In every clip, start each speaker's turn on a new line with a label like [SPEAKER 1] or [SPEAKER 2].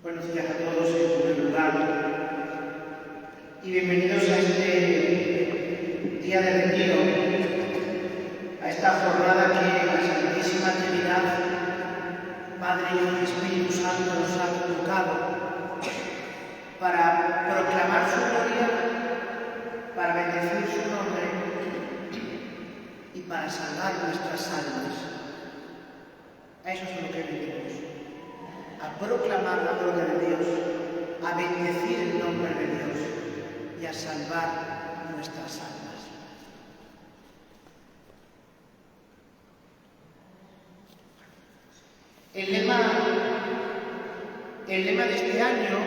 [SPEAKER 1] Buenos días a todos en primer lugar y bienvenidos a este día de retiro, a esta jornada que la Santísima Trinidad, Padre, Hijo y Espíritu Santo nos ha convocado para proclamar su gloria, para bendecir su nombre y para salvar nuestras almas. A eso es lo que venimos, a proclamar la gloria de Dios, a bendecir el nombre de Dios y a salvar nuestras almas. El lema de este año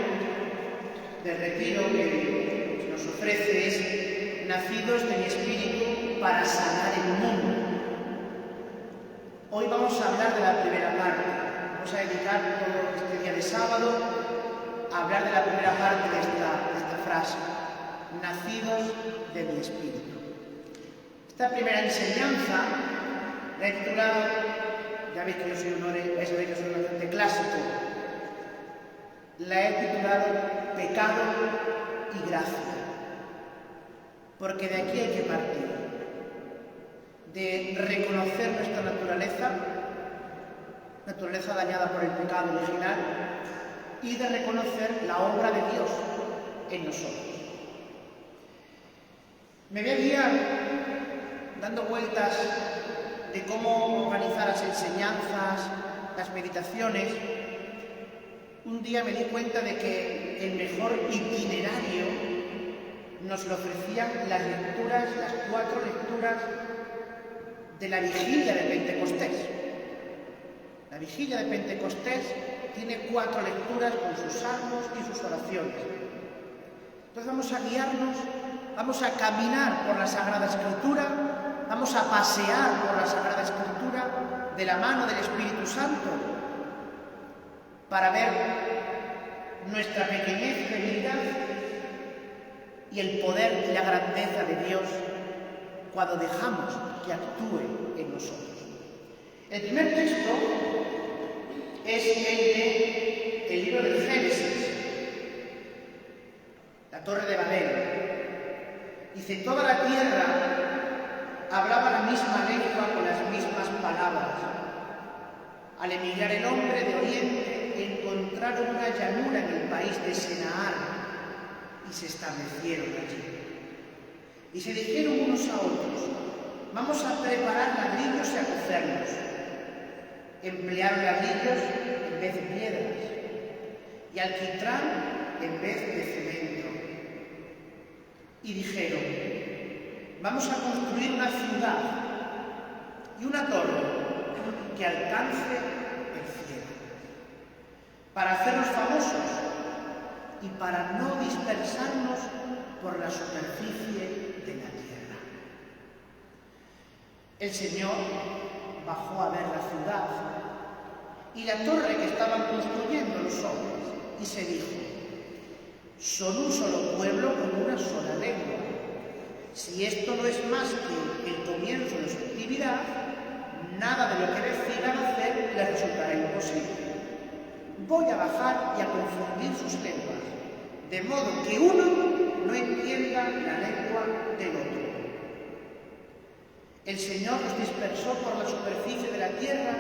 [SPEAKER 1] de retiro que nos ofrece es nacidos de mi espíritu para sanar el mundo. Hoy vamos a hablar de la primera parte. Vamos a dedicar todo este día de sábado a hablar de la primera parte de esta frase, nacidos de mi espíritu. Esta primera enseñanza la he titulado, ya veis que yo soy un docente clásico, la he titulado Pecado y Gracia, porque de aquí hay que partir, de reconocer nuestra naturaleza dañada por el pecado original, y de reconocer la obra de Dios en nosotros. Me voy a guiar dando vueltas de cómo organizar las enseñanzas, las meditaciones. Un día me di cuenta de que el mejor itinerario nos lo ofrecían las 4 lecturas de la vigilia de Pentecostés. La vigilia de Pentecostés tiene 4 lecturas con sus salmos y sus oraciones. Entonces vamos a guiarnos, vamos a caminar por la Sagrada Escritura, vamos a pasear por la Sagrada Escritura de la mano del Espíritu Santo para ver nuestra pequeñez y debilidad y el poder y la grandeza de Dios cuando dejamos que actúe en nosotros. El primer texto es el libro del Génesis, la Torre de Babel. Dice, toda la tierra hablaba la misma lengua con las mismas palabras. Al emigrar el hombre de Oriente, encontraron una llanura en el país de Senaar y se establecieron allí. Y se dijeron unos a otros, vamos a preparar ladrillos y a cocerlos. Emplearon ladrillos en vez de piedras y alquitrán en vez de cemento. Y dijeron, vamos a construir una ciudad y una torre que alcance el cielo, para hacernos famosos y para no dispersarnos por la superficie de la tierra. El Señor bajó a ver la ciudad y la torre que estaban construyendo los hombres y se dijo, son un solo pueblo con una sola lengua. Si esto no es más que el comienzo de su actividad, nada de lo que decidan hacer les resultará imposible. Voy a bajar y a confundir sus lenguas, de modo que uno no entienda la lengua del otro. El Señor los dispersó por la superficie de la tierra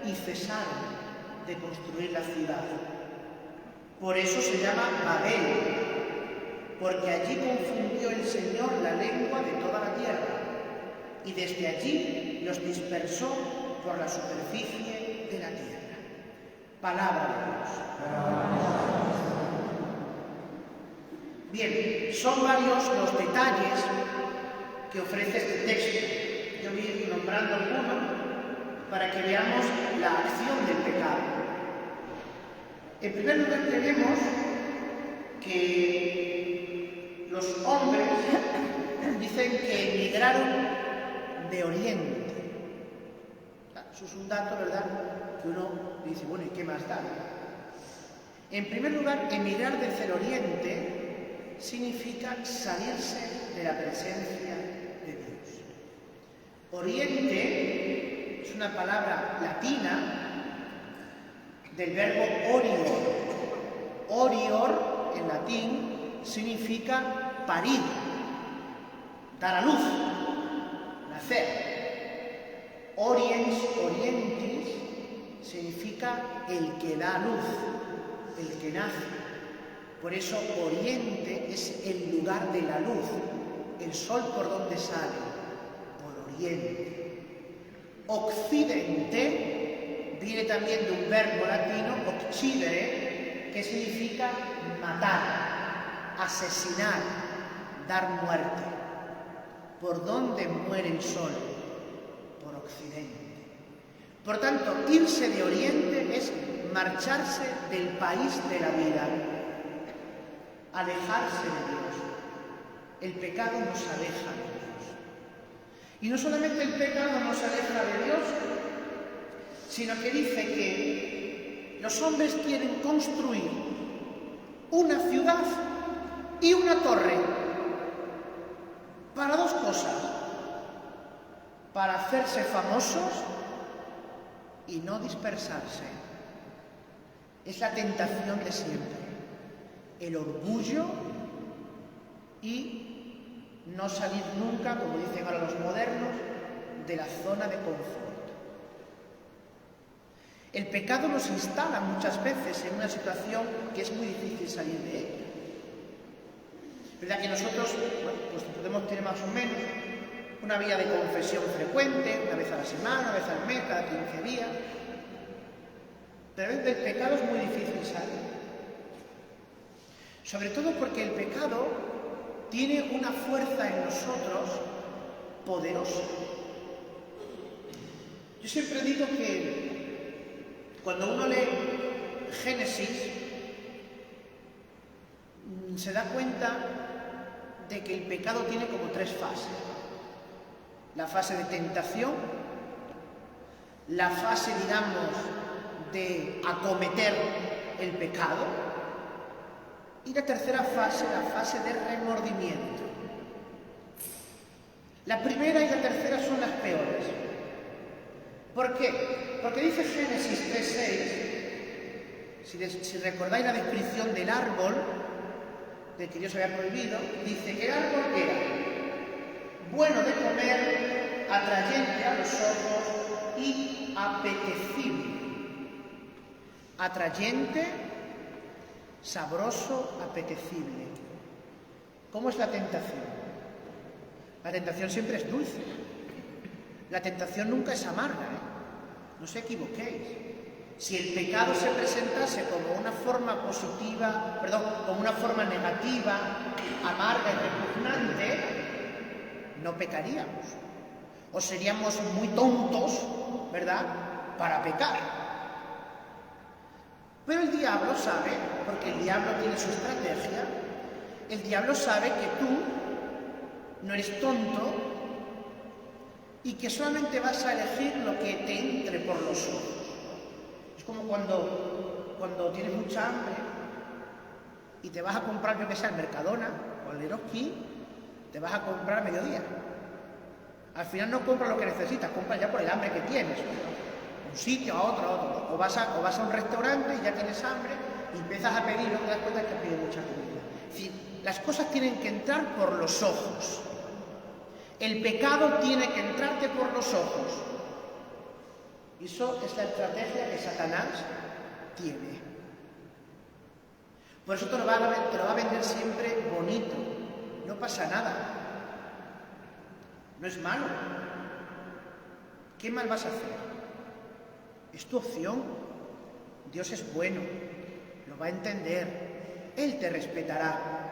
[SPEAKER 1] y cesaron de construir la ciudad. Por eso se llama Babel, porque allí confundió el Señor la lengua de toda la tierra, y desde allí los dispersó por la superficie de la tierra. Palabra de Dios. Bien, son varios los detalles que ofrece este texto. Yo voy a ir nombrando algunos para que veamos la acción del pecado. En primer lugar tenemos que los hombres dicen que emigraron de Oriente. Eso es un dato, ¿verdad?, que uno dice, bueno, ¿y qué más da? En primer lugar, emigrar desde el Oriente significa salirse de la presencia de Dios. Oriente es una palabra latina del verbo orio, Orior, en latín, significa parir, dar a luz, nacer. Oriens, orientis, significa el que da luz, el que nace. Por eso Oriente es el lugar de la luz. El sol por donde sale, por Oriente. Occidente viene también de un verbo latino, occidere, que significa matar, asesinar, dar muerte. ¿Por dónde muere el sol? Por Occidente. Por tanto, irse de Oriente es marcharse del país de la vida, alejarse de Dios. El pecado nos aleja de Dios. Y no solamente el pecado nos aleja de Dios, sino que dice que los hombres quieren construir una ciudad y una torre para dos cosas: para hacerse famosos y no dispersarse. Es la tentación de siempre. El orgullo y no salir nunca, como dicen ahora los modernos, de la zona de confort. El pecado nos instala muchas veces en una situación que es muy difícil salir de ella. ¿Verdad que nosotros, bueno, pues podemos tener más o menos una vía de confesión frecuente, una vez a la semana, una vez al mes, cada 15 días? Pero a veces del pecado es muy difícil salir. Sobre todo porque el pecado tiene una fuerza en nosotros poderosa. Yo siempre digo que cuando uno lee Génesis se da cuenta de que el pecado tiene como tres fases. La fase de tentación, la fase, digamos, de acometer el pecado, y la tercera fase, la fase de remordimiento. La primera y la tercera son las peores. ¿Por qué? Porque dice Génesis 3:6, si recordáis la descripción del árbol, del que Dios había prohibido, dice que el árbol era bueno de comer, atrayente a los ojos y apetecible. Atrayente, sabroso, apetecible. ¿Cómo es la tentación? La tentación siempre es dulce. La tentación nunca es amarga, ¿eh? No os equivoquéis. Si el pecado se presentase como una forma positiva, como una forma negativa, amarga y repugnante, no pecaríamos. O seríamos muy tontos, ¿verdad?, para pecar. Pero el diablo sabe, porque el diablo tiene su estrategia, el diablo sabe que tú no eres tonto y que solamente vas a elegir lo que te entre por los ojos. Es como cuando tienes mucha hambre y te vas a comprar, yo que sé, al Mercadona o al Eroski, te vas a comprar a mediodía. Al final no compras lo que necesitas, compras ya por el hambre que tienes. Un sitio, a otro. O vas a un restaurante y ya tienes hambre y empiezas a pedir, no te das cuenta que has pedido mucha comida. Es decir, las cosas tienen que entrar por los ojos. El pecado tiene que entrarte por los ojos. Y eso es la estrategia que Satanás tiene. Por eso te lo va a vender siempre bonito. No pasa nada. No es malo. ¿Qué mal vas a hacer? Es tu opción. Dios es bueno, lo va a entender, Él te respetará.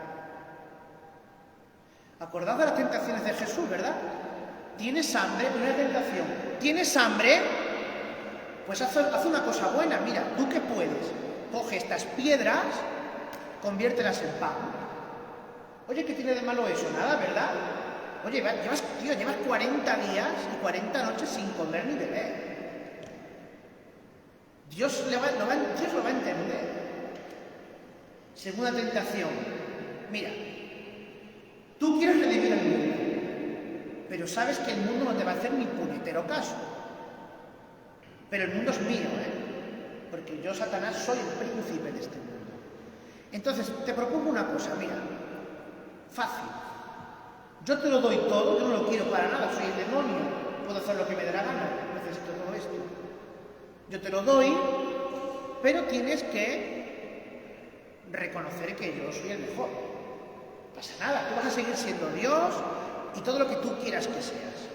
[SPEAKER 1] Acordad de las tentaciones de Jesús, ¿verdad? ¿Tienes hambre? Primera tentación. ¿Tienes hambre? Pues haz una cosa buena. Mira, ¿tú qué puedes? Coge estas piedras, conviértelas en pan. Oye, ¿qué tiene de malo eso? Nada, ¿verdad? Oye, llevas 40 días y 40 noches sin comer ni beber. Dios lo va a entender. Segunda tentación. Mira, tú quieres redimir al mundo, pero sabes que el mundo no te va a hacer ni puñetero caso. Pero el mundo es mío, porque yo, Satanás, soy el príncipe de este mundo. Entonces, te propongo una cosa, mira, fácil. Yo te lo doy todo, yo no lo quiero para nada, soy el demonio, puedo hacer lo que me dé la gana, necesito todo esto. Yo te lo doy, pero tienes que reconocer que yo soy el mejor. No pasa nada, tú vas a seguir siendo Dios y todo lo que tú quieras que seas.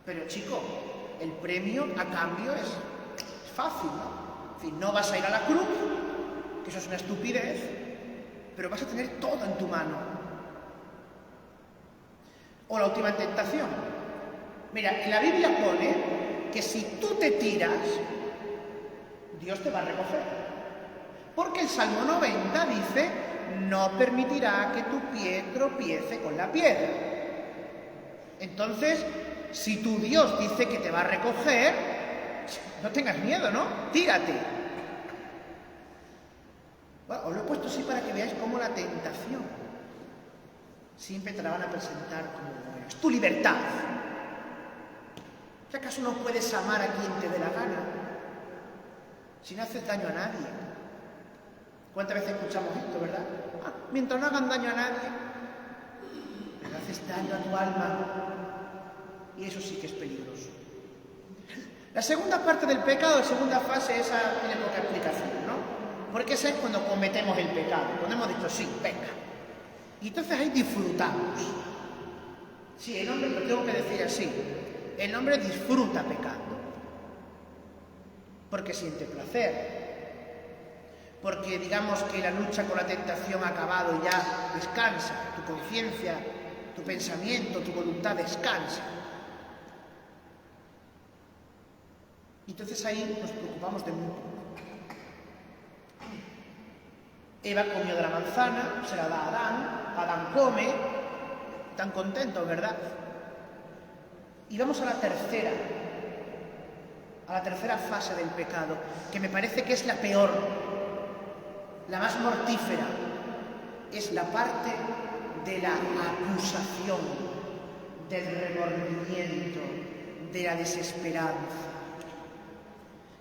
[SPEAKER 1] Pero chico, el premio a cambio es fácil, ¿no? En fin, no vas a ir a la cruz, que eso es una estupidez, pero vas a tener todo en tu mano. O la última tentación. Mira, en la Biblia pone que si tú te tiras, Dios te va a recoger. Porque el Salmo 90 dice, no permitirá que tu pie tropiece con la piedra. Entonces, si tu Dios dice que te va a recoger, no tengas miedo, ¿no? Tírate. Bueno, os lo he puesto así para que veáis cómo la tentación siempre te la van a presentar como es tu libertad. ¿Qué acaso no puedes amar a quien te dé la gana? Si no haces daño a nadie. ¿Cuántas veces escuchamos esto, verdad? Mientras no hagan daño a nadie, pero haces daño a tu alma. Y eso sí que es peligroso. La segunda parte del pecado, la segunda fase, esa tiene poca explicación, ¿no? Porque esa es cuando cometemos el pecado, cuando hemos dicho, sí, venga. Y entonces ahí disfrutamos. Sí, el hombre, lo tengo que decir así, el hombre disfruta pecando. Porque siente placer. Porque digamos que la lucha con la tentación ha acabado y ya descansa. Tu conciencia, tu pensamiento, tu voluntad descansa. Y entonces ahí nos preocupamos de muy poco. Eva comió de la manzana, se la da a Adán, Adán come, tan contentos, ¿verdad? Y vamos a la tercera fase del pecado, que me parece que es la peor, la más mortífera, es la parte de la acusación, del remordimiento, de la desesperanza.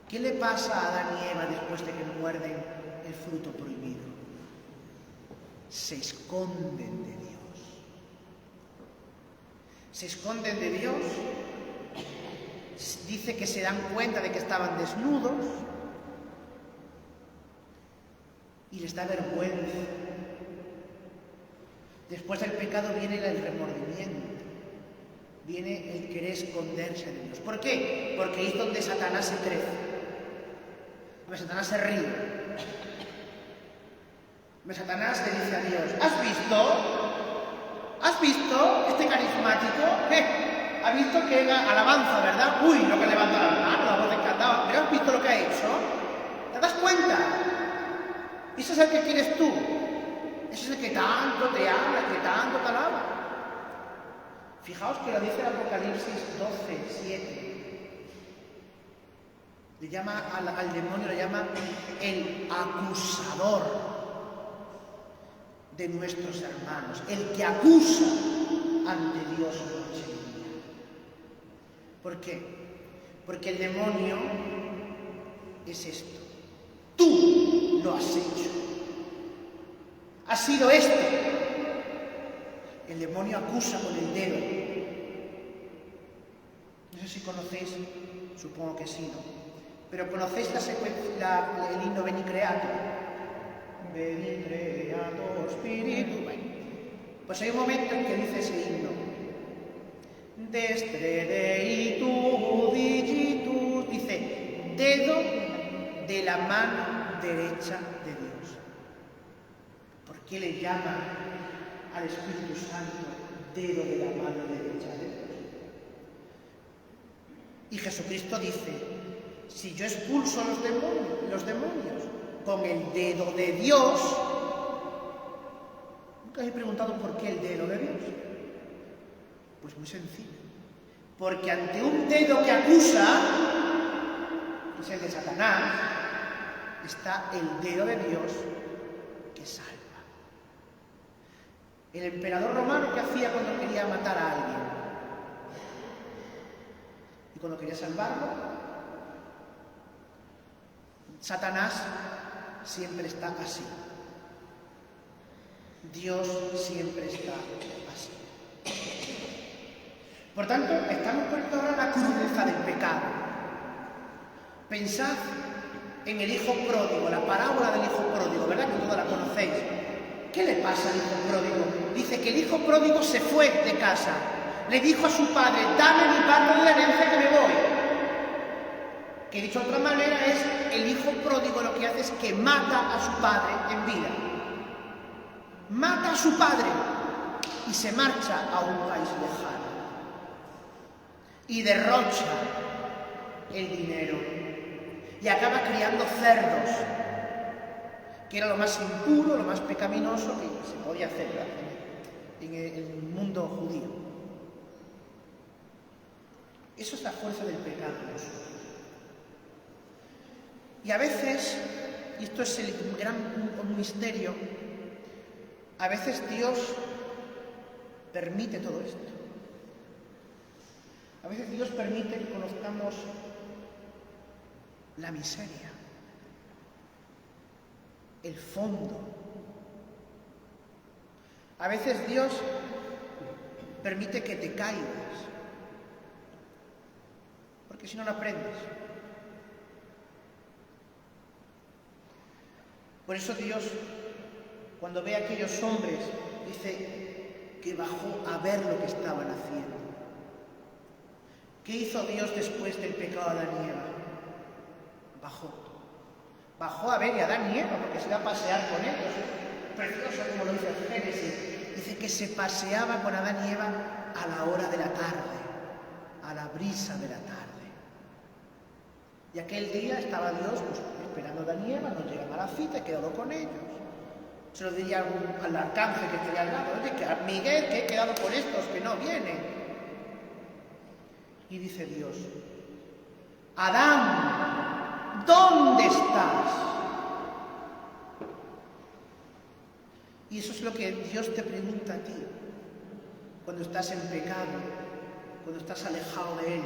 [SPEAKER 1] ¿Qué le pasa a Adán y Eva después de que muerden el fruto prohibido? Se esconden de Dios. Se esconden de Dios. Dice que se dan cuenta de que estaban desnudos y les da vergüenza. Después del pecado viene el remordimiento. Viene el querer esconderse de Dios. ¿Por qué? Porque ahí es donde Satanás se crece. Donde Satanás se ríe. Donde Satanás le dice a Dios, ¿has visto? ¿Has visto este carismático? ¿Ha visto que era alabanza, verdad? Uy, lo que levanta la mano, la voz encantada. ¿Pero has visto lo que ha hecho? ¿Te das cuenta? Ese es el que quieres tú. Ese es el que tanto te habla, que tanto te alaba. Fijaos que lo dice el Apocalipsis 12:7. Le llama al demonio, le llama el acusador de nuestros hermanos, el que acusa ante Dios noche y día. ¿Por qué? Porque el demonio es esto. Tú lo has hecho. Ha sido este. El demonio acusa con el dedo. No sé si conocéis, supongo que sí, ¿no? Pero conocéis la secuencia, el himno Veni Creator. Veni Creator Spiritu. Bueno, pues hay un momento en que dice ese himno. Destre deitu digitus. Dice, dedo de la mano derecha de Dios. ¿Por qué le llama al Espíritu Santo dedo de la mano derecha de Dios? Y Jesucristo dice, si yo expulso a los demonios con el dedo de Dios, ¿nunca os he preguntado por qué el dedo de Dios? Pues muy sencillo. Porque ante un dedo que acusa, que es el de Satanás, está el dedo de Dios que salva. El emperador romano, ¿qué hacía cuando quería matar a alguien? Y cuando quería salvarlo, Satanás siempre está así. Dios siempre está así. Por tanto, estamos poniendo ahora la crudeza del pecado. Pensad en el hijo pródigo, la parábola del hijo pródigo, ¿verdad? Que todos la conocéis. ¿Qué le pasa al hijo pródigo? Dice que el hijo pródigo se fue de casa. Le dijo a su padre, dame mi parte de la herencia que me voy. Que dicho de otra manera es, el hijo pródigo lo que hace es que mata a su padre en vida. Mata a su padre y se marcha a un país lejano. Y derrocha el dinero. Y acaba criando cerdos, que era lo más impuro, lo más pecaminoso que se podía hacer, ¿verdad?, en el mundo judío. Eso es la fuerza del pecado en nosotros. Y a veces, y esto es el gran misterio, a veces Dios permite todo esto. A veces Dios permite que conozcamos la miseria, el fondo. A veces Dios permite que te caigas, porque si no, no aprendes. Por eso Dios, cuando ve a aquellos hombres, dice que bajó a ver lo que estaban haciendo. ¿Qué hizo Dios después del pecado de Adán y Eva? Bajó a ver a Adán y Eva, porque se iba a pasear con ellos. Precioso como lo dice el Génesis. Dice que se paseaba con Adán y Eva a la hora de la tarde, a la brisa de la tarde. Y aquel día estaba Dios esperando a Adán y Eva, no llegan a la cita, he quedado con ellos. Se lo diría al arcángel que estaría al lado, oye, que a Miguel, que he quedado con estos, que no vienen. Y dice Dios, Adán, ¿dónde estás? Y eso es lo que Dios te pregunta a ti, cuando estás en pecado, cuando estás alejado de Él.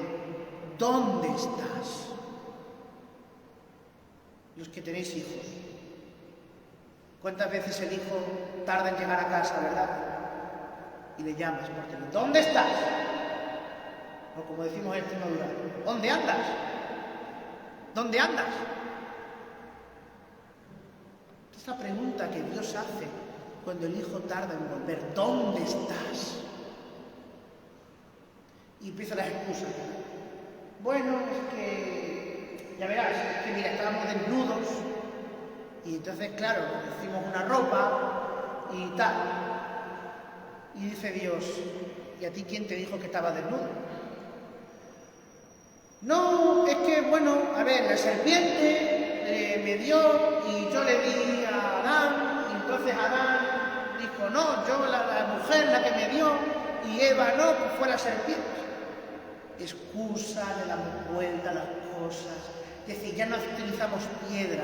[SPEAKER 1] ¿Dónde estás? Los que tenéis hijos. ¿Cuántas veces el hijo tarda en llegar a casa, verdad? Y le llamas por teléfono, ¿dónde estás? O como decimos en Extremadura, ¿dónde andas? ¿Dónde andas? Esta es la pregunta que Dios hace cuando el hijo tarda en volver. ¿Dónde estás? Y empiezan las excusas. Bueno, es que, ya verás, es que mira, estábamos desnudos y entonces, claro, hicimos una ropa y tal. Y dice Dios, ¿y a ti quién te dijo que estabas desnudo? No, es que, bueno, a ver, la serpiente me dio y yo le di a Adán, y entonces Adán dijo, no, yo la mujer la que me dio, y Eva no, pues fue la serpiente. Excusa, le damos vuelta a las cosas, es decir, ya no utilizamos piedra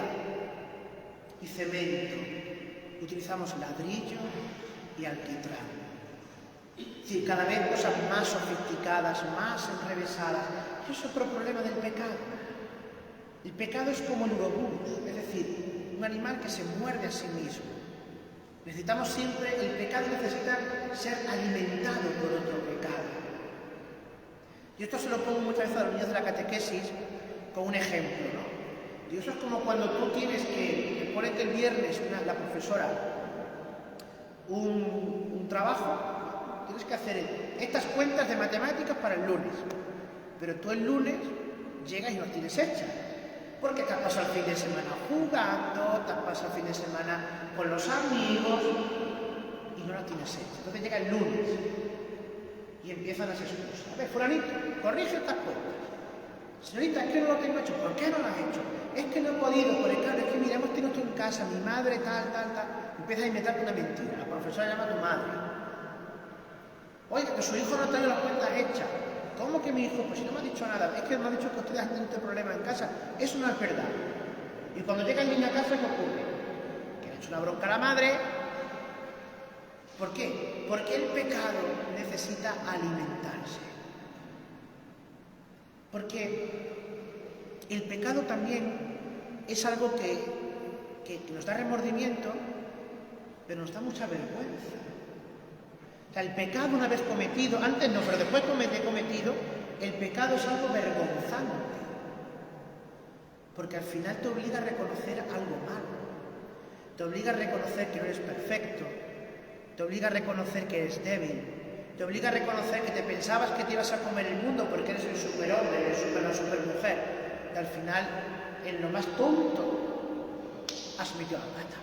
[SPEAKER 1] y cemento, utilizamos ladrillo y alquitrán. Es decir, cada vez cosas más sofisticadas, más enrevesadas. Eso es otro problema del pecado. El pecado es como el urobús, es decir, un animal que se muerde a sí mismo. Necesitamos siempre, el pecado necesita ser alimentado por otro pecado. Y esto se lo pongo muchas veces a los niños de la catequesis con un ejemplo, ¿no? Y eso es como cuando tú tienes que ponen que el viernes la profesora un trabajo, tienes que hacer estas cuentas de matemáticas para el lunes. Pero tú el lunes llegas y no las tienes hechas, porque te has pasado el fin de semana jugando, te has pasado el fin de semana con los amigos y no las tienes hechas. Entonces llega el lunes y empiezan las excusas. A ver, fulanito, corrige estas cuentas. Señorita, es que no lo tengo hecho. ¿Por qué no lo has hecho? Es que no he podido, porque claro, es que mira, hemos tenido esto en casa, mi madre tal. Empieza a inventarte una mentira. La profesora llama a tu madre. Oiga, que su hijo no trae las cuentas hechas. ¿Cómo que mi hijo? Pues si no me ha dicho nada. Es que me ha dicho que ustedes han tenido este problema en casa. Eso no es verdad. Y cuando llega el niño a casa, ¿qué ocurre? Que le ha hecho una bronca a la madre. ¿Por qué? Porque el pecado necesita alimentarse. Porque el pecado también es algo que que nos da remordimiento, pero nos da mucha vergüenza. O sea, el pecado una vez cometido, antes no, pero después de cometido, el pecado es algo vergonzante. Porque al final te obliga a reconocer algo malo. Te obliga a reconocer que no eres perfecto. Te obliga a reconocer que eres débil. Te obliga a reconocer que te pensabas que te ibas a comer el mundo porque eres el superhombre, la supermujer. Y al final, en lo más tonto, has metido la pata.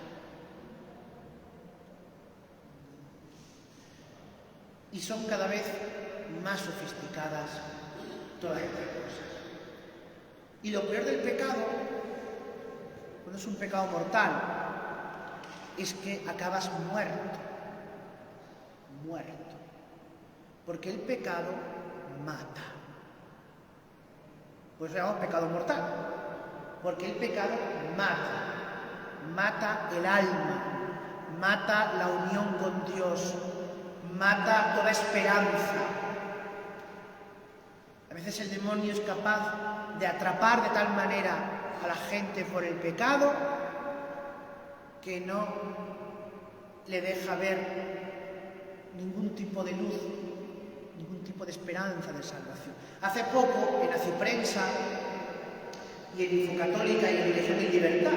[SPEAKER 1] Y son cada vez más sofisticadas todas estas cosas. Y lo peor del pecado, cuando es un pecado mortal, es que acabas muerto. Muerto. Porque el pecado mata. Pues se llama pecado mortal. Porque el pecado mata. Mata el alma. Mata la unión con Dios. Mata toda esperanza. A veces el demonio es capaz de atrapar de tal manera a la gente por el pecado que no le deja ver ningún tipo de luz, ningún tipo de esperanza de salvación. Hace poco, en Aciprensa y en Infocatólica y en Dirección y Libertad,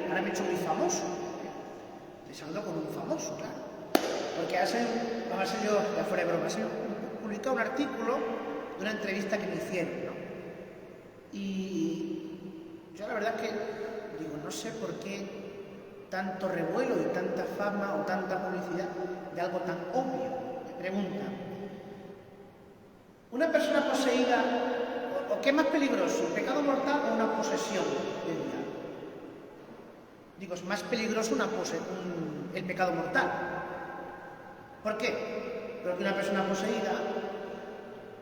[SPEAKER 1] ahora me he hecho muy famoso. Les hablo con un famoso, claro. Porque ha sido, ya fuera de broma, ha sido publicado un artículo de una entrevista que me hicieron, ¿no? Y yo la verdad es que digo, no sé por qué tanto revuelo y tanta fama o tanta publicidad de algo tan obvio. Me preguntan, ¿una persona poseída, o qué es más peligroso, el pecado mortal o una posesión del diablo? Digo, es más peligroso el pecado mortal. ¿Por qué? Porque una persona poseída,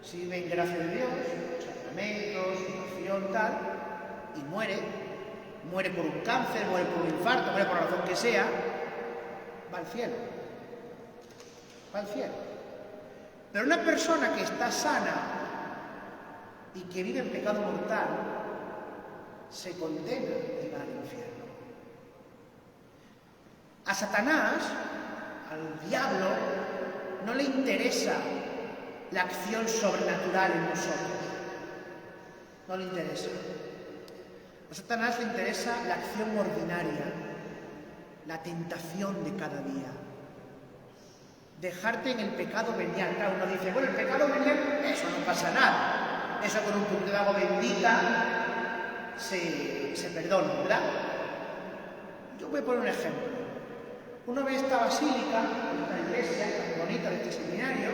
[SPEAKER 1] si vive en gracia de Dios, sacramentos, oración, tal, y muere por un cáncer, muere por un infarto, muere por la razón que sea, va al cielo. Va al cielo. Pero una persona que está sana y que vive en pecado mortal, se condena y va al infierno. A Satanás, al diablo, no le interesa la acción sobrenatural en nosotros. No le interesa. A Satanás le interesa la acción ordinaria, la tentación de cada día. Dejarte en el pecado venial. Claro, uno dice, bueno, el pecado venial, eso no pasa nada. Eso con un poquito de agua bendita se perdona, ¿verdad? Yo voy a poner un ejemplo. Uno ve esta basílica, esta iglesia tan bonita de este seminario,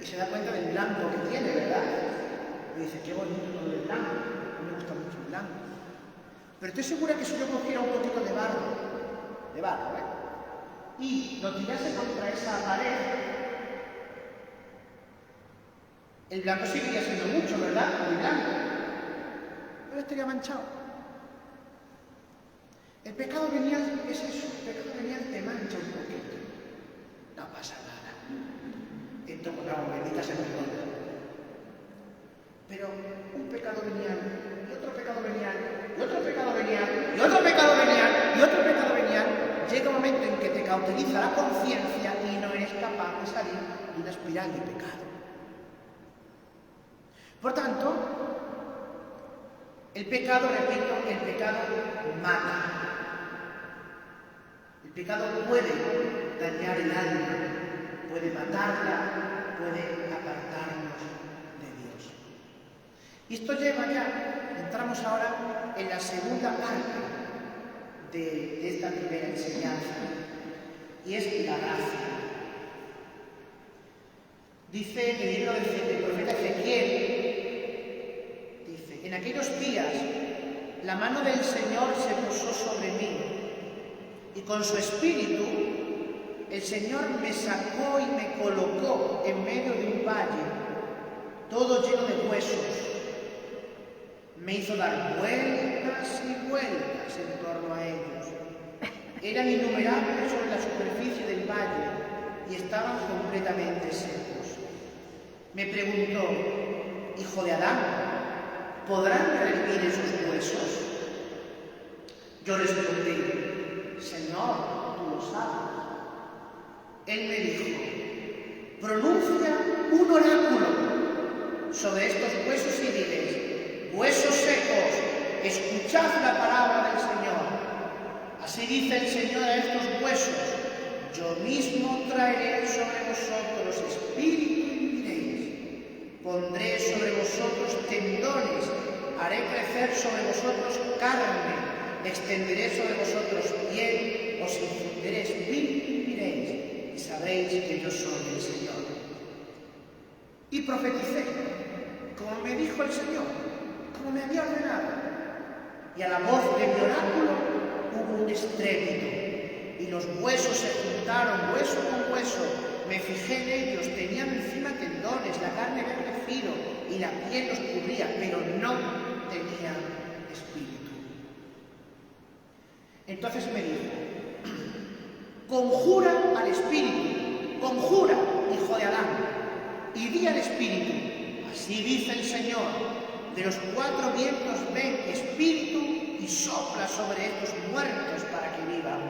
[SPEAKER 1] y se da cuenta del blanco que tiene, ¿verdad? Y dice, qué bonito todo el blanco, me gusta mucho el blanco. Pero estoy segura que si yo cogiera un poquito de barro, y lo tirase contra esa pared, el blanco seguiría siendo mucho, ¿verdad? El blanco. Pero estaría manchado. El pecado venial es eso, el pecado venial te mancha un poquito. No pasa nada. Esto con agua bendita se perdona. Pero un pecado venial, y otro pecado venial, y otro pecado venial, y otro pecado venial, y otro pecado venial, llega un momento en que te cauteriza la conciencia y no eres capaz de salir de una espiral de pecado. Por tanto, el pecado, repito, el pecado mata. El pecado puede dañar el alma, puede matarla, puede apartarnos de Dios. Y esto lleva ya, entramos ahora en la segunda parte de esta primera enseñanza, y es la gracia. Dice el libro del profeta Ezequiel, dice, en aquellos días la mano del Señor se posó sobre mí, y con su espíritu el Señor me sacó y me colocó en medio de un valle, todo lleno de huesos. Me hizo dar vueltas y vueltas en torno a ellos. Eran innumerables sobre la superficie del valle y estaban completamente secos. Me preguntó, hijo de Adán, ¿podrán revivir esos huesos? Yo respondí, Señor, tú lo sabes. Él me dijo, pronuncia un oráculo sobre estos huesos y diles, huesos secos, escuchad la palabra del Señor. Así dice el Señor a estos huesos, yo mismo traeré sobre vosotros espíritu y viviréis. Pondré sobre vosotros tendones, haré crecer sobre vosotros carne, extenderé sobre vosotros piel, os infundiré espíritu y viviréis, y sabréis que yo soy el Señor. Y profeticé, como me dijo el Señor, como me había ordenado. Y a la voz de mi oráculo hubo un estrépito, y los huesos se juntaron, hueso con hueso. Me fijé en ellos, tenían encima tendones, la carne verde filo, y la piel los cubría, pero no tenían espíritu. Entonces me dijo, conjura al espíritu, conjura, hijo de Adán, y di al espíritu, así dice el Señor, de los cuatro vientos ven espíritu y sopla sobre estos muertos para que vivan.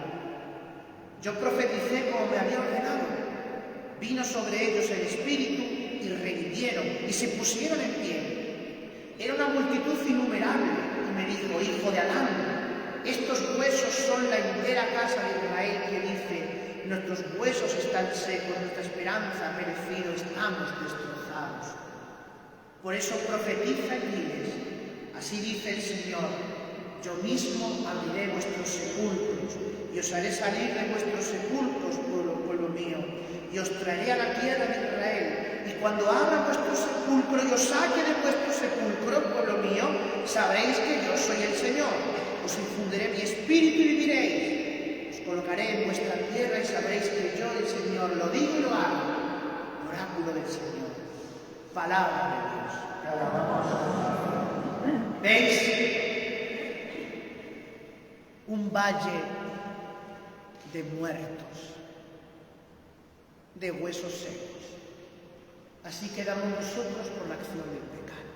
[SPEAKER 1] Yo profeticé como me había ordenado, vino sobre ellos el espíritu y revivieron y se pusieron en pie. Era una multitud innumerable y me dijo, hijo de Adán, estos huesos son la entera casa de Israel que dice, nuestros huesos están secos, nuestra esperanza ha perecido, estamos destrozados. Por eso profetiza y diles, así dice el Señor, yo mismo abriré vuestros sepulcros y os haré salir de vuestros sepulcros, pueblo mío, y os traeré a la tierra de Israel. Y cuando abra vuestro sepulcro y os saque de vuestro sepulcro, pueblo mío, sabréis que yo soy el Señor. Os infundiré mi espíritu y viviréis. Os colocaré en vuestra tierra y sabréis que yo, el Señor, lo digo y lo hago. Oráculo del Señor. Palabra de Dios. ¿Veis? Un valle de muertos, de huesos secos. Así quedamos nosotros por la acción del pecado.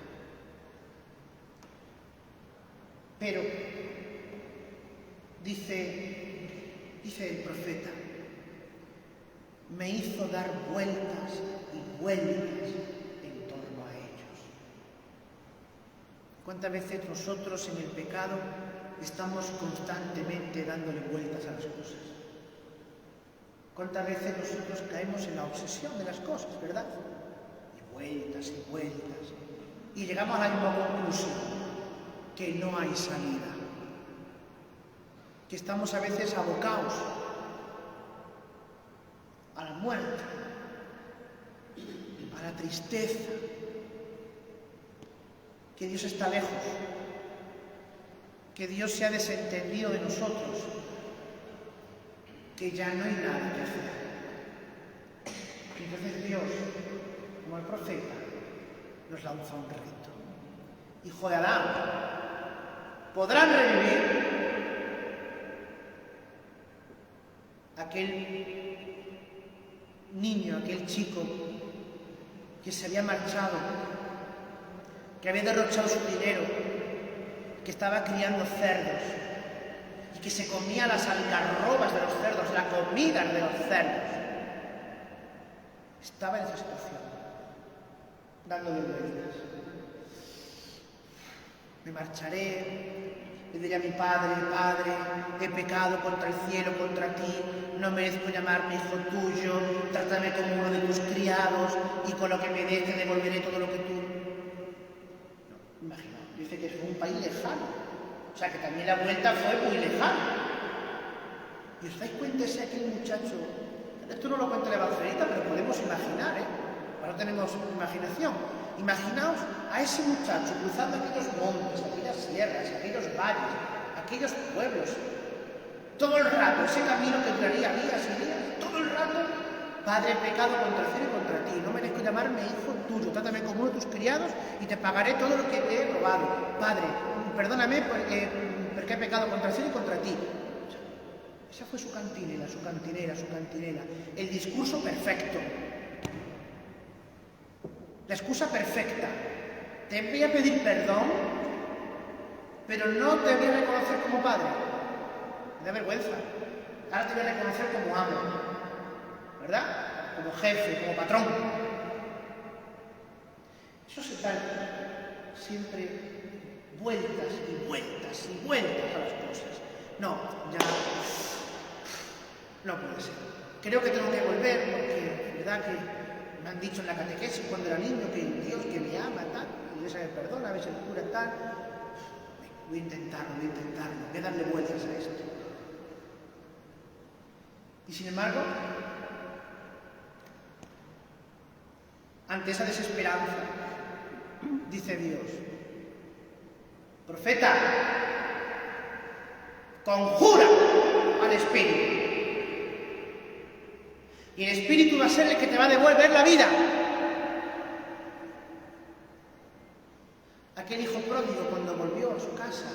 [SPEAKER 1] Pero, dice el profeta, me hizo dar vueltas y vueltas en torno a ellos. ¿Cuántas veces nosotros en el pecado estamos constantemente dándole vueltas a las cosas? ¿Cuántas veces nosotros caemos en la obsesión de las cosas, verdad? Y vueltas, y llegamos a la misma conclusión, que no hay salida, que estamos a veces abocados a la muerte, a la tristeza, que Dios está lejos, que Dios se ha desentendido de nosotros, que ya no hay nada que hacer. Entonces Dios, como el profeta, nos lanza un reto. Hijo de Adán, ¿podrán revivir aquel niño, aquel chico que se había marchado, que había derrochado su dinero, que estaba criando cerdos y que se comía las algarrobas de los cerdos, la comida de los cerdos? Estaba en esa situación, dándole vueltas. Me marcharé, le diré a mi padre, Padre, he pecado contra el cielo, contra ti, no merezco llamarme hijo tuyo, trátame como uno de tus criados y con lo que me des te devolveré todo lo que tú... No, imagina, dice que fue un país lejano, o sea que también la vuelta fue muy lejana. ¿Y os dais cuenta ese aquel muchacho? Esto no lo cuenta el evangelista, pero podemos imaginar, ahora tenemos imaginación. Imaginaos a ese muchacho cruzando aquellos montes, aquellas sierras, aquellos valles, aquellos pueblos, todo el rato, ese camino que duraría días y días, todo el rato, Padre, he pecado contra el cielo y contra ti, no merezco llamarme hijo tuyo, trátame como uno de tus criados y te pagaré todo lo que te he robado. Padre, perdóname porque he pecado contra el cielo y contra ti. Esa fue su cantinela, su cantinela, su cantinela. El discurso perfecto. La excusa perfecta. Te voy a pedir perdón, pero no te voy a reconocer como padre. Me da vergüenza. ahora te voy a reconocer como amo, ¿verdad? Como jefe, como patrón. Eso se da siempre vueltas y vueltas y vueltas a las cosas. No, ya no puede ser. Creo que tengo que volver porque, verdad que me han dicho en la catequesis cuando era niño que Dios que me ama, tal, la iglesia me perdona, a veces el cura tal. Voy a intentarlo, voy a darle vueltas a esto. Y sin embargo, ante esa desesperanza, dice Dios: profeta, conjura al Espíritu. Y el Espíritu va a ser el que te va a devolver la vida. Aquel hijo pródigo, cuando volvió a su casa,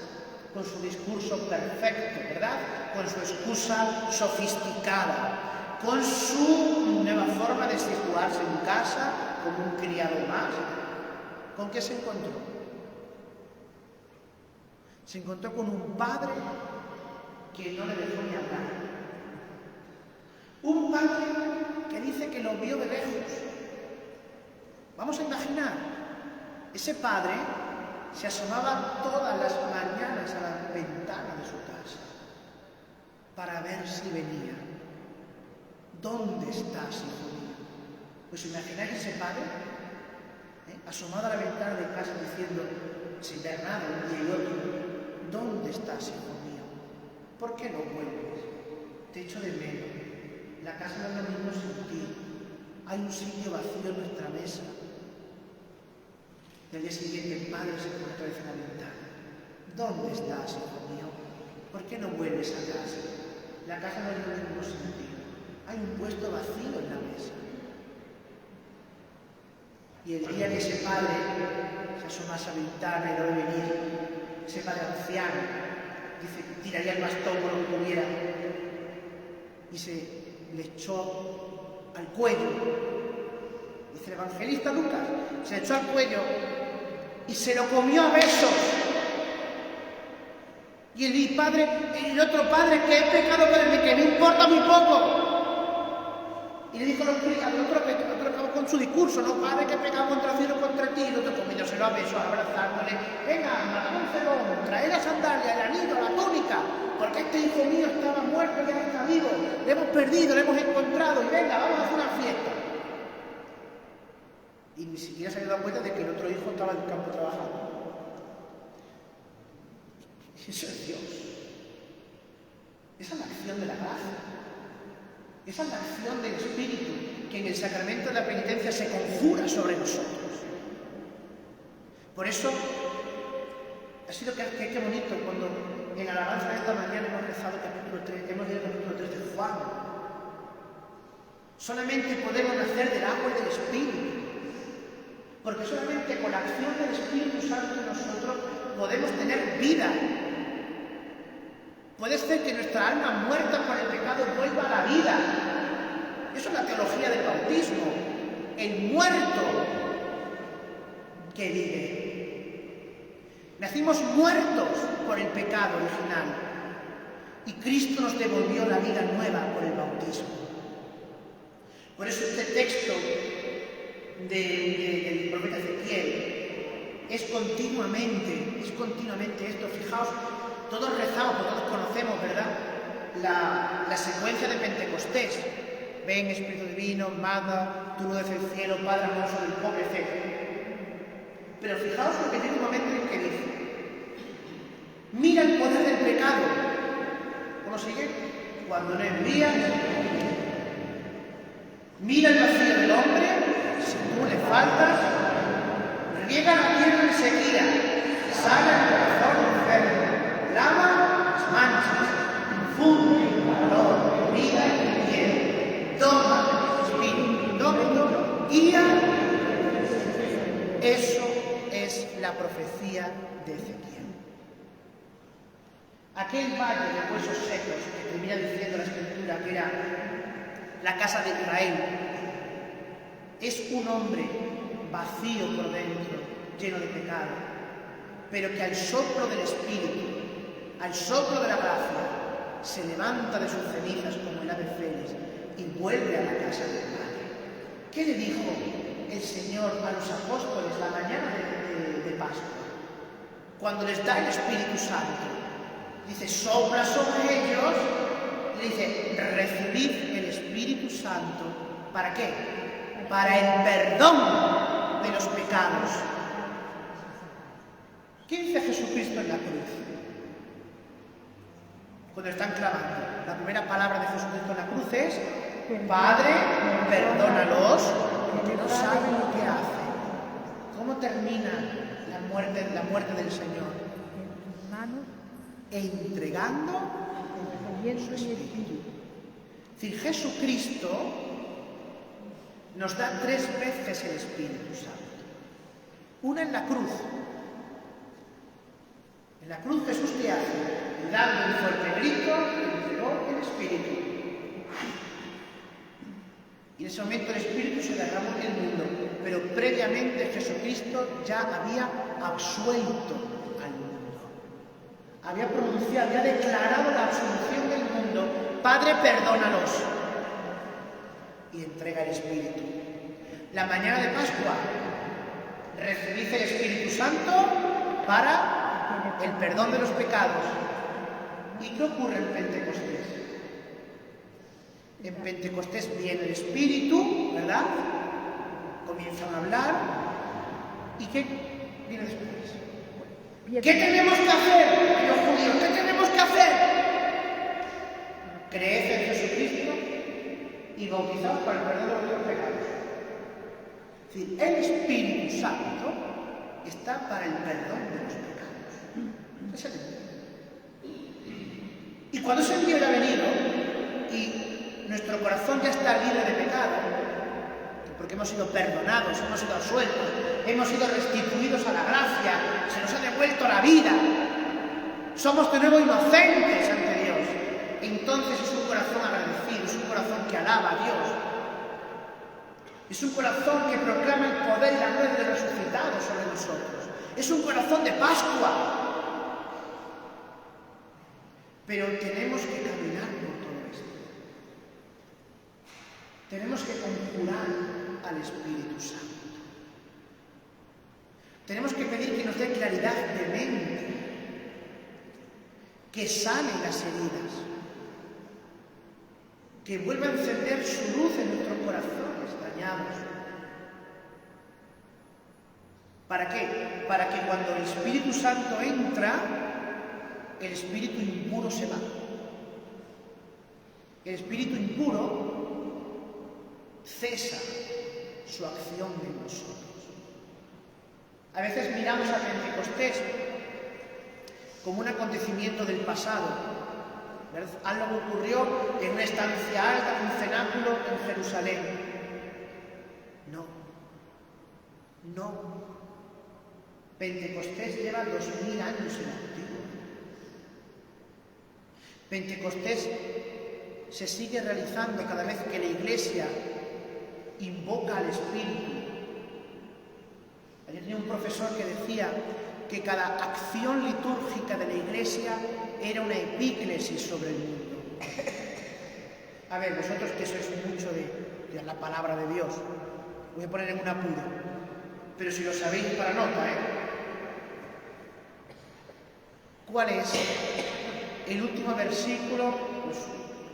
[SPEAKER 1] con su discurso perfecto, ¿verdad? Con su excusa sofisticada, con su nueva forma de situarse en casa, como un criado más, ¿con qué se encontró? Se encontró con un padre que no le dejó ni hablar. Un padre que dice que lo vio de lejos. Vamos a imaginar, ese padre se asomaba todas las mañanas a la ventana de su casa para ver si venía. ¿Dónde estás, hijo mío? Pues imagináis ese padre asomado a la ventana de casa diciendo, sin ver nada, un día y otro: ¿dónde estás, hijo mío? ¿Por qué no vuelves? Te echo de menos. La casa no es lo mismo sin ti. Hay un sitio vacío en nuestra mesa. Y al día siguiente el padre se pone otra vez en la ventana. ¿Dónde estás, hijo mío? ¿Por qué no vuelves a casa? La casa no es lo mismo sin ti. Hay un puesto vacío en la mesa. Y el día que ese padre se asoma a esa ventana y no ve venir, ese padre anciano, dice, tiraría el bastón por lo que tuviera, y se le echó al cuello. Dice el evangelista Lucas, se le echó al cuello y se lo comió a besos. Y el otro padre, que he pecado con él, que me importa muy poco. Y le dijo al otro acabó con su discurso, no, padre, que he pecado contra el cielo, contra ti. Y el otro comiéndoselo a besos, abrazándole. Venga, matámoselo, trae la sandalia, el anillo, la túnica, porque este hijo mío estaba muerto y ya está vivo. Le hemos perdido, le hemos encontrado, y venga, vamos a hacer una fiesta. Y ni siquiera se había dado cuenta de que el otro hijo estaba en el campo trabajando. Y eso es Dios. Esa es la acción de la gracia. Esa es la acción del Espíritu que en el sacramento de la penitencia se conjura sobre nosotros. Por eso ha sido que bonito cuando en la alabanza de esta mañana hemos rezado capítulo 3, hemos leído el capítulo 3 de Juan. Solamente podemos nacer del agua y del Espíritu. Porque solamente con la acción del Espíritu Santo en nosotros podemos tener vida. Puede ser que nuestra alma muerta por el pecado vuelva a la vida. Eso es la teología del bautismo. El muerto que vive. Nacimos muertos por el pecado original. Y Cristo nos devolvió la vida nueva por el bautismo. Por eso este texto del profeta Ezequiel es continuamente esto. Fijaos, todos rezamos, todos conocemos, ¿verdad? La secuencia de Pentecostés. Ven, Espíritu Divino, manda, tú desde el cielo, Padre amoroso del pobre, etc. Pero fijaos lo que tiene un momento en que dice: mira el poder del pecado. ¿Cómo sigue? Cuando no envía. Mira el vacío del hombre, si tú le faltas, riega la tierra en sequía, sana el corazón enfermo, lava las manchas, infunde valor, vida y bien, toma el espíritu, domino, guía. Eso es la profecía de Ezequiel. Aquel valle de huesos secos que termina diciendo la Escritura que era la casa de Israel, es un hombre vacío por dentro, lleno de pecado, pero que al soplo del Espíritu, al soplo de la gracia, se levanta de sus cenizas como el ave fénix y vuelve a la casa del Padre. ¿Qué le dijo el Señor a los apóstoles la mañana de Pascua? Cuando les da el Espíritu Santo, dice, sopla sobre ellos, y dice, recibid el Espíritu Santo. ¿Para qué? Para el perdón de los pecados. ¿Qué dice Jesucristo en la cruz? Cuando están clavando, la primera palabra de Jesucristo en la cruz es, Padre, perdónalos, porque no saben lo que hacen. ¿Cómo termina la muerte del Señor? Entregando su Espíritu. Es decir, Jesucristo nos da 3 veces el Espíritu Santo. Una en la cruz. En la cruz Jesús, ¿qué hace? Dando un fuerte grito, entregó el Espíritu. Y en ese momento el Espíritu se derramó en el mundo, pero previamente Jesucristo ya había absuelto al mundo. Había pronunciado, había declarado la absolución del mundo. Padre, perdónalos. Y entrega el Espíritu. La mañana de Pascua recibís el Espíritu Santo para el perdón de los pecados. ¿Y qué ocurre en Pentecostés? En Pentecostés viene el Espíritu, ¿verdad? Comienzan a hablar. ¿Y qué viene después? ¿Qué tenemos que hacer, los judíos? ¿Qué tenemos que hacer? Creed en Jesucristo y bautizados para el perdón de vuestros pecados. Es decir, el Espíritu Santo está para el perdón de los pecados. Es el envío. Y cuando ese envío ha venido y nuestro corazón ya está libre de pecado, porque hemos sido perdonados, hemos sido absueltos, hemos sido restituidos a la gracia, se nos ha devuelto la vida, somos de nuevo inocentes ante Dios. Entonces es un corazón agradecido, es un corazón que alaba a Dios, es un corazón que proclama el poder y la gloria del resucitado sobre nosotros, es un corazón de Pascua. Pero tenemos que caminar por todo esto. Tenemos que conjurar al Espíritu Santo. Tenemos que pedir que nos dé claridad de mente, que sane las heridas, que vuelva a encender su luz en nuestros corazones dañados. ¿Para qué? Para que cuando el Espíritu Santo entra, el espíritu impuro se va. El espíritu impuro cesa su acción en nosotros. A veces miramos a Pentecostés como un acontecimiento del pasado. ¿Verdad? Algo ocurrió en una estancia alta, en un cenáculo en Jerusalén. No. Pentecostés lleva 2000 años en activo. Pentecostés se sigue realizando cada vez que la Iglesia invoca al Espíritu. Ayer tenía un profesor que decía que cada acción litúrgica de la Iglesia era una epíclesis sobre el mundo. A ver, vosotros que sois mucho de la palabra de Dios, voy a poner en un apuro, pero si lo sabéis para nota, ¿Cuál es el último versículo, pues,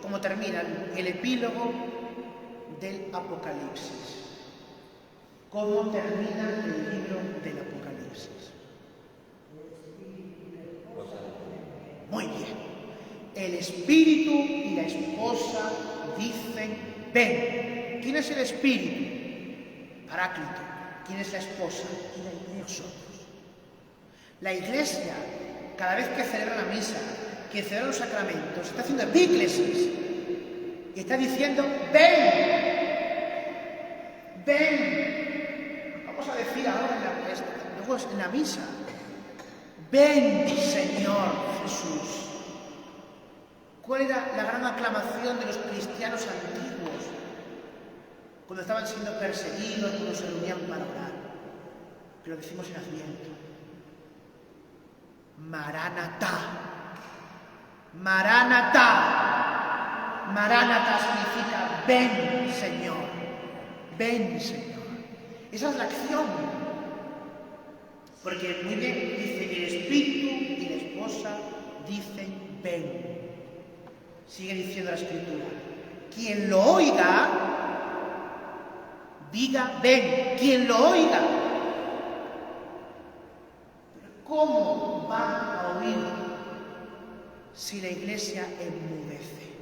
[SPEAKER 1] cómo termina el epílogo del Apocalipsis? ¿Cómo termina el libro del Apocalipsis? Muy bien. El Espíritu y la esposa dicen, ven. ¿Quién es el Espíritu? Paráclito. ¿Quién es la esposa? Nosotros. La Iglesia, cada vez que celebra la misa, que celebra los sacramentos, está haciendo epíclesis y está diciendo, ven, ven. Vamos a decir ahora en la misa, ven, Señor Jesús. ¿Cuál era la gran aclamación de los cristianos antiguos cuando estaban siendo perseguidos, cuando se reunían para orar? Pero decimos en Adviento, Maranatá, Maránata. Maránata significa ven, Señor. Ven, Señor. Esa es la acción. Porque muy bien dice que el espíritu y la esposa dicen ven. Sigue diciendo la Escritura. Quien lo oiga, diga ven. Quien lo oiga. Pero ¿cómo van a oír si la iglesia enmudece?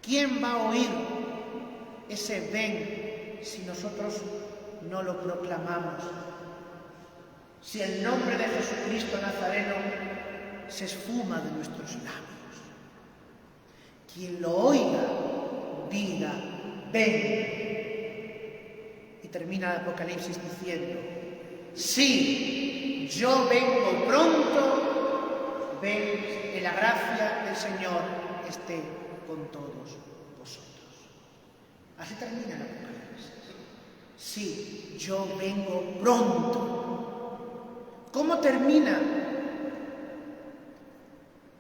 [SPEAKER 1] ¿Quién va a oír ese ven si nosotros no lo proclamamos? Si el nombre de Jesucristo Nazareno se esfuma de nuestros labios. Quien lo oiga, diga, ven. Y termina el Apocalipsis diciendo, sí, yo vengo pronto, ven que la gracia del Señor esté con todos vosotros. Así termina el Apocalipsis. Sí, yo vengo pronto. ¿Cómo termina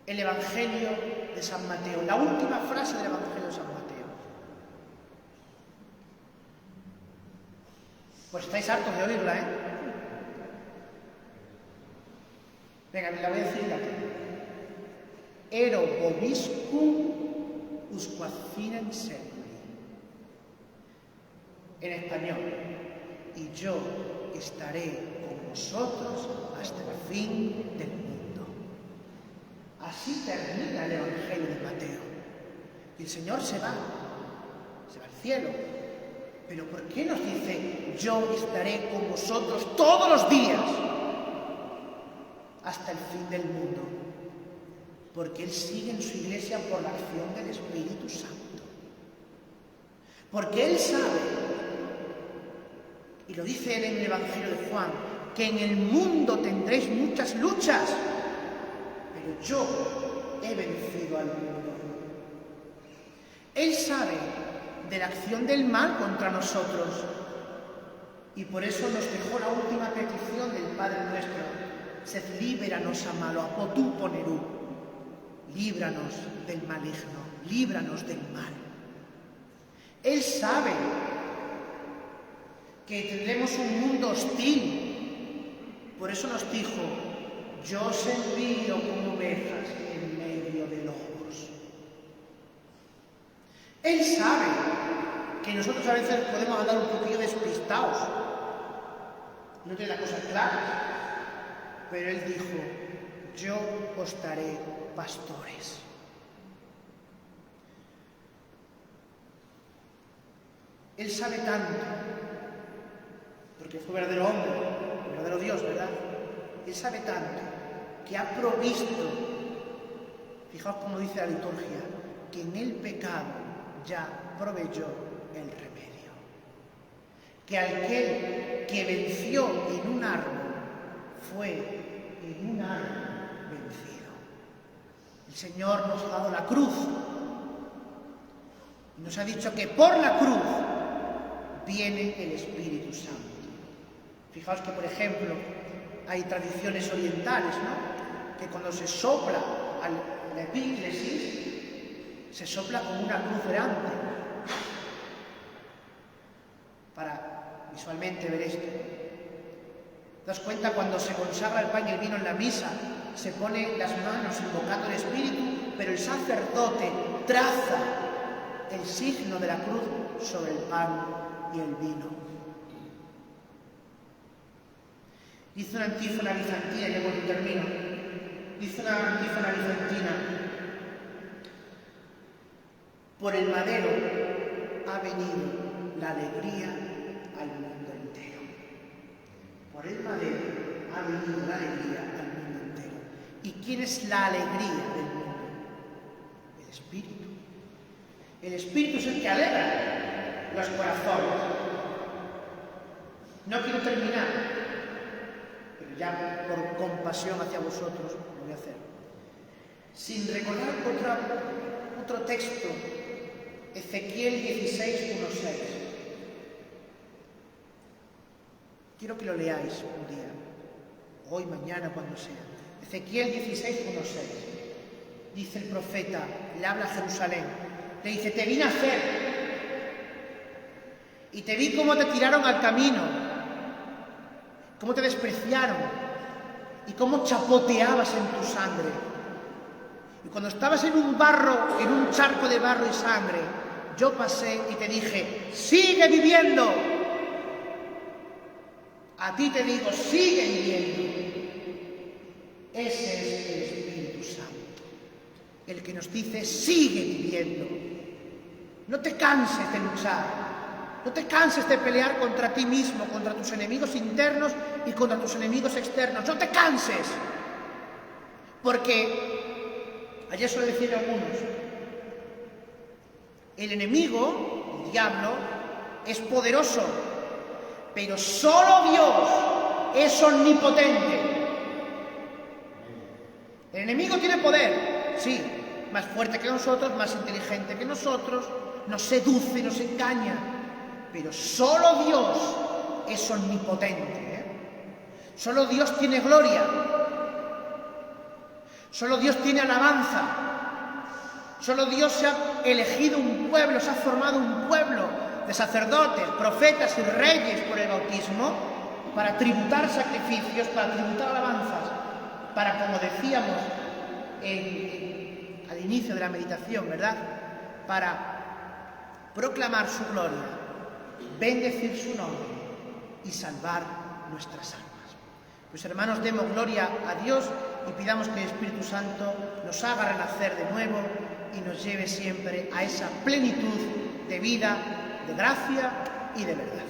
[SPEAKER 1] el Evangelio de San Mateo? La última frase del Evangelio de San Mateo. Pues estáis hartos de oírla, ¿eh? Venga, me la voy a decir en latín. Ero vobiscum usque finem seculi. En español. Y yo estaré con vosotros hasta el fin del mundo. Así termina el Evangelio de Mateo. Y el Señor se va al cielo. Pero ¿por qué nos dice, yo estaré con vosotros todos los días hasta el fin del mundo? Porque Él sigue en su iglesia por la acción del Espíritu Santo. Porque Él sabe, y lo dice Él en el Evangelio de Juan, que en el mundo tendréis muchas luchas, pero yo he vencido al mundo. Él sabe de la acción del mal contra nosotros y por eso nos dejó la última petición del Padre nuestro: sed líbranos a malo, apo tu ponerú. Líbranos del maligno, líbranos del mal. Él sabe que tendremos un mundo hostil. Por eso nos dijo, yo os envío como ovejas en medio de lobos. Él sabe que nosotros a veces podemos andar un poquillo despistados, no tiene la cosa clara, pero Él dijo, yo os daré pastores. Él sabe tanto, porque fue verdadero hombre, verdadero Dios, ¿verdad? Él sabe tanto que ha provisto, fijaos cómo dice la liturgia, que en el pecado ya proveyó el remedio. Que aquel que venció en un árbol fue en un árbol vencido. El Señor nos ha dado la cruz y nos ha dicho que por la cruz viene el Espíritu Santo. Fijaos que, por ejemplo, hay tradiciones orientales, ¿no?, que cuando se sopla la epíclesis, se sopla como una cruz delante, para visualmente ver esto. ¿Te das cuenta? Cuando se consagra el pan y el vino en la misa, se pone las manos invocando el Espíritu, pero el sacerdote traza el signo de la cruz sobre el pan y el vino. Dice una antífona bizantina, y luego termino. Dice una antífona bizantina: por el madero ha venido la alegría al mundo entero. Por el madero ha venido la alegría al mundo entero. ¿Y quién es la alegría del mundo? El Espíritu. El Espíritu es el que alegra los corazones. No quiero terminar, pero ya por compasión hacia vosotros lo voy a hacer, sin recordar otro texto, Ezequiel 16, 1, 6. Quiero que lo leáis un día, hoy, mañana, cuando sea. Ezequiel 16, 1, 6. dice el profeta, le habla a Jerusalén, le dice, te vine a hacer, y te vi cómo te tiraron al camino, cómo te despreciaron, y cómo chapoteabas en tu sangre. Y cuando estabas en un charco de barro y sangre, yo pasé y te dije, sigue viviendo. A ti te digo, sigue viviendo. Ese es el Espíritu Santo, el que nos dice, sigue viviendo. No te canses de luchar, no te canses de pelear contra ti mismo, contra tus enemigos internos y contra tus enemigos externos. No te canses, porque, ayer se lo decía a algunos, el enemigo, el diablo, es poderoso, pero solo Dios es omnipotente. El enemigo tiene poder, sí, más fuerte que nosotros, más inteligente que nosotros, nos seduce, nos engaña, pero solo Dios es omnipotente. Solo Dios tiene gloria, solo Dios tiene alabanza, solo Dios se ha elegido un pueblo, se ha formado un pueblo de sacerdotes, profetas y reyes por el bautismo para tributar sacrificios, para tributar alabanzas, para, como decíamos al inicio de la meditación, ¿verdad?, para proclamar su gloria, bendecir su nombre y salvar nuestras almas. Pues hermanos, demos gloria a Dios y pidamos que el Espíritu Santo nos haga renacer de nuevo y nos lleve siempre a esa plenitud de vida, de gracia y de verdad.